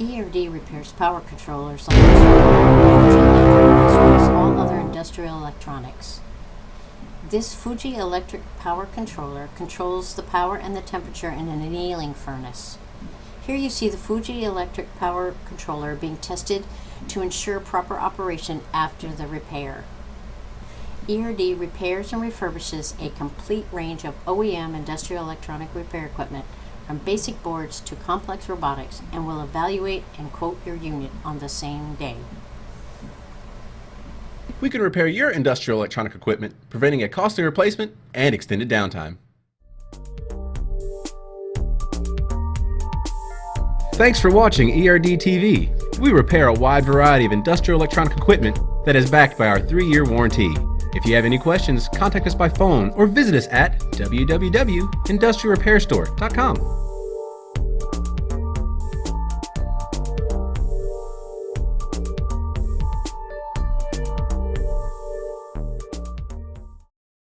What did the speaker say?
ERD repairs power controllers like this one, Fuji Electric, as well as all other industrial electronics. This Fuji Electric power controller controls the power and the temperature in an annealing furnace. Here you see the Fuji Electric power controller being tested to ensure proper operation after the repair. ERD repairs and refurbishes a complete range of OEM industrial electronic repair equipment, from basic boards to complex robotics, and will evaluate and quote your unit on the same day. We can repair your industrial electronic equipment, preventing a costly replacement and extended downtime. Thanks for watching ERD TV. We repair a wide variety of industrial electronic equipment that is backed by our 3-year warranty. If you have any questions, contact us by phone or visit us at www.industrialrepairstore.com.